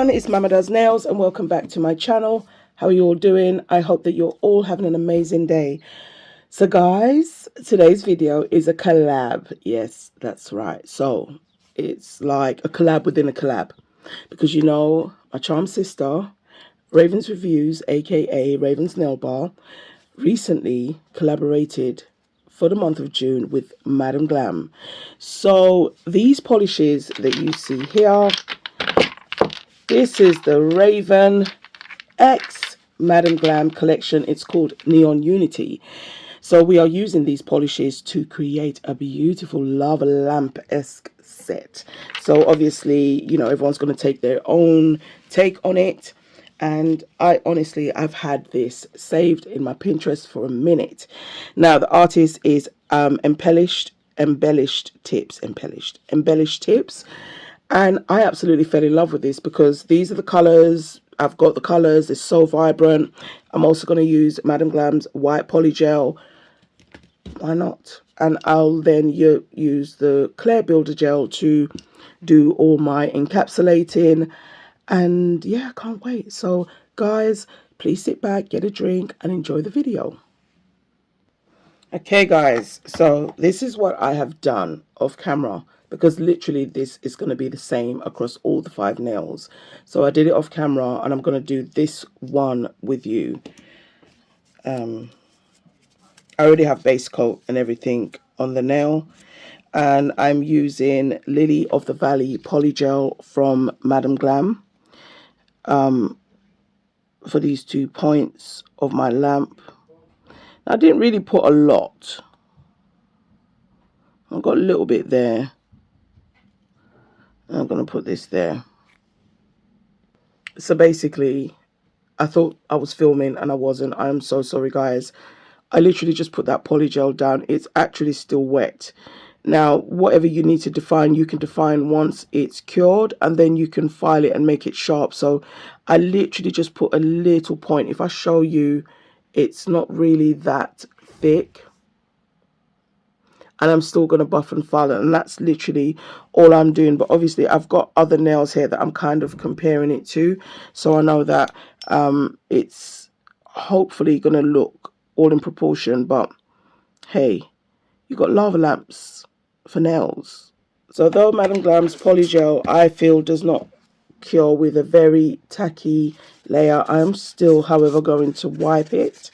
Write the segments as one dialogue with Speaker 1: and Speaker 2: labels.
Speaker 1: everyone, it's Mama Does Nails and welcome back to my channel. How are you all doing? I hope that you're all having an amazing day. So guys, today's video is a collab. Yes, that's right. So it's like a collab within a collab, because you know my charmed sister Raven's Reviews, aka Raven's Nail Bar, recently collaborated for the month of June with Madam Glam. So these polishes that you see here, this is the Raven X Madam Glam collection. It's called Neon Unity. So we are using these polishes to create a beautiful lava lamp-esque set. So obviously, you know, everyone's going to take their own take on it. And I've had this saved in my Pinterest for a minute. Now, the artist is Embellished Tips. And I absolutely fell in love with this because these are the colors. I've got the colors. It's so vibrant. I'm also going to use Madam Glam's white polygel. Why not? And I'll then use the Clear Builder gel to do all my encapsulating. And yeah, I can't wait. So guys, please sit back, get a drink and enjoy the video. Okay guys, so this is what I have done off camera, because literally this is going to be the same across all the 5 nails. So I did it off camera and I'm going to do this one with you. I already have base coat and everything on the nail, and I'm using Lily of the Valley polygel from Madam Glam for these 2 points of my lamp. I didn't really put a lot. I've got a little bit there. I'm going to put this there. So basically, I thought I was filming and I wasn't. I'm so sorry, guys. I literally just put that polygel down. It's actually still wet. Now, whatever you need to define, you can define once it's cured, and then you can file it and make it sharp. So I literally just put a little point. If I show you, it's not really that thick. And I'm still going to buff and file it, and that's literally all I'm doing. But obviously I've got other nails here that I'm kind of comparing it to, so I know that it's hopefully going to look all in proportion. But hey, you got lava lamps for nails. So though Madam Glam's polygel, I feel, does not cure with a very tacky layer, I'm still, however, going to wipe it.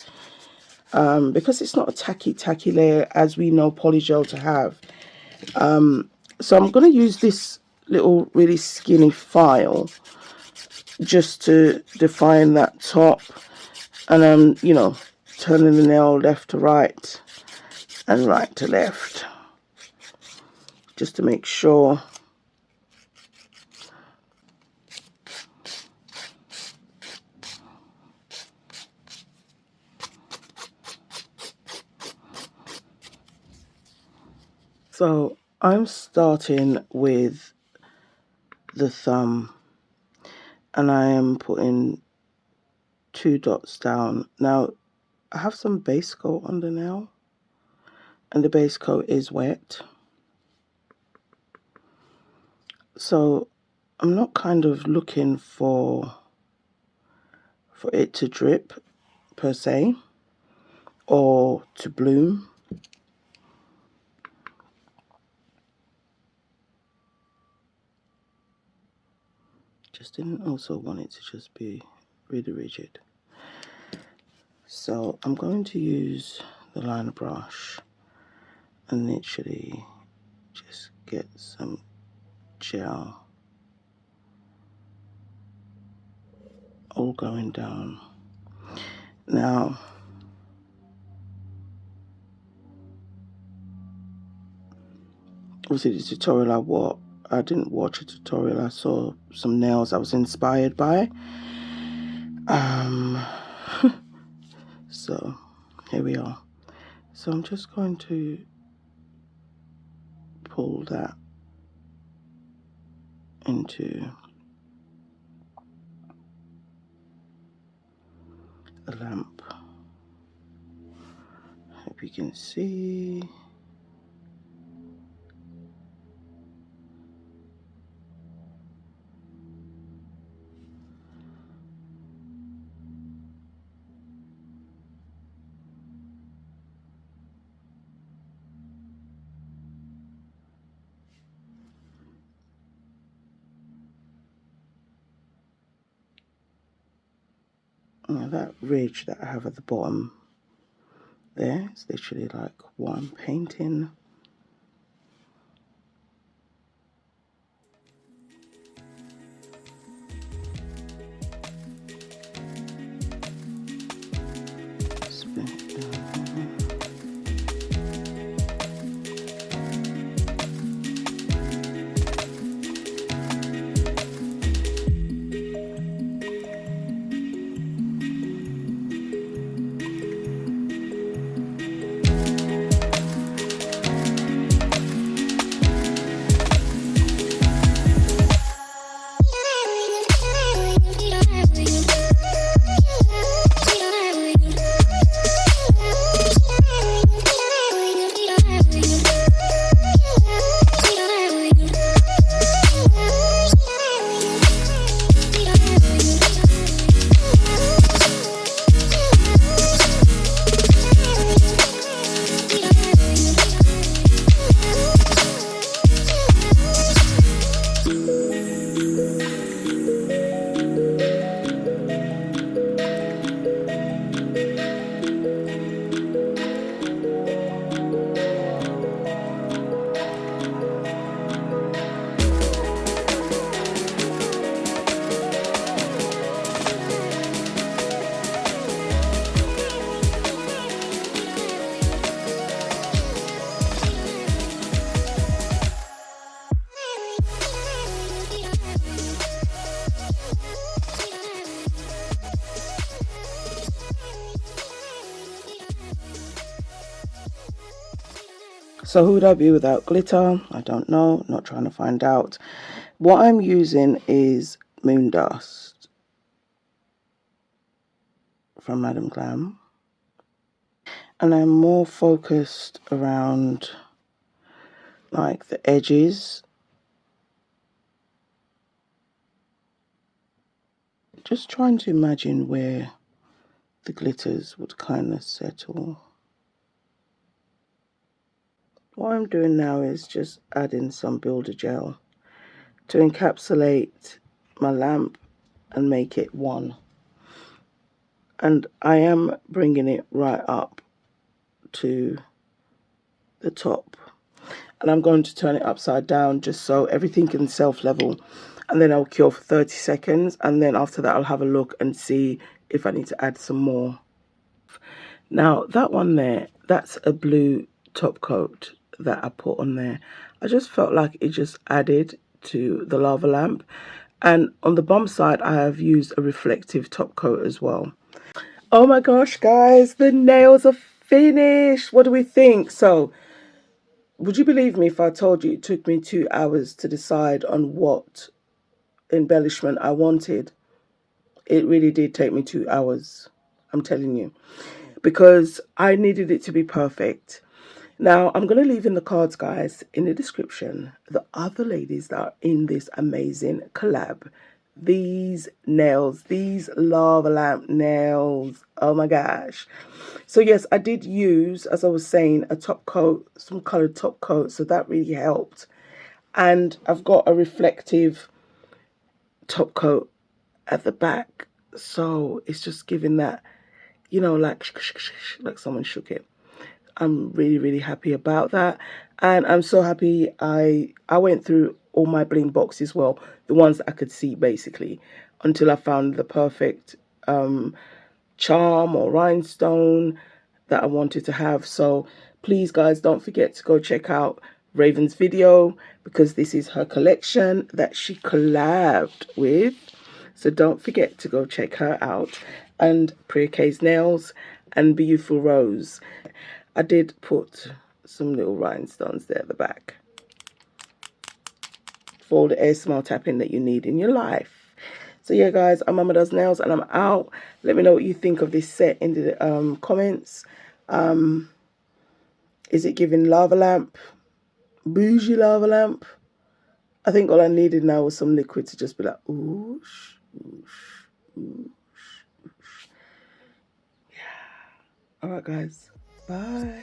Speaker 1: Because it's not a tacky layer as we know polygel to have. So I'm going to use this little really skinny file just to define that top, and I'm, you know, turning the nail left to right and right to left just to make sure. So I'm starting with the thumb and I am putting 2 dots down. Now I have some base coat on the nail and the base coat is wet, so I'm not kind of looking for it to drip per se or to bloom. Just didn't also want it to just be really rigid. So I'm going to use the liner brush and literally just get some gel all going down. Now obviously the tutorial I didn't watch a tutorial. I saw some nails I was inspired by. So here we are. So I'm just going to pull that into the lamp. Hope you can see. that ridge that I have at the bottom there, it's literally like one painting. Spin it down. So who would I be without glitter? I don't know, not trying to find out. What I'm using is Moon Dust from Madam Glam. And I'm more focused around like the edges. Just trying to imagine where the glitters would kind of settle. What I'm doing now is just adding some builder gel to encapsulate my lamp and make it one. And I am bringing it right up to the top. And I'm going to turn it upside down just so everything can self-level. And then I'll cure for 30 seconds. And then after that, I'll have a look and see if I need to add some more. Now, that one there, that's a blue top coat that I put on there. I just felt like it just added to the lava lamp. And on the bump side, I have used a reflective top coat as well. Oh my gosh, guys, the nails are finished. What do we think? So, would you believe me if I told you it took me 2 hours to decide on what embellishment I wanted? It really did take me 2 hours. I'm telling you. Because I needed it to be perfect. Now, I'm going to leave in the cards, guys, in the description, the other ladies that are in this amazing collab. These nails, these lava lamp nails. Oh my gosh. So yes, I did use, as I was saying, a top coat, some colored top coat. So that really helped. And I've got a reflective top coat at the back. So it's just giving that, you know, like someone shook it. I'm really, really happy about that. And I'm so happy I went through all my bling boxes, well, the ones that I could see basically, until I found the perfect charm or rhinestone that I wanted to have. So please, guys, don't forget to go check out Raven's video, because this is her collection that she collabed with. So don't forget to go check her out. And Priya K's Nails and Beautiful Rose. I did put some little rhinestones there at the back for all the ASMR tapping that you need in your life. So yeah, guys, I'm Mama Does Nails and I'm out. Let me know what you think of this set in the comments. Is it giving lava lamp? Bougie lava lamp? I think all I needed now was some liquid to just be like, oosh, oosh, oosh. Yeah. All right, guys. Bye.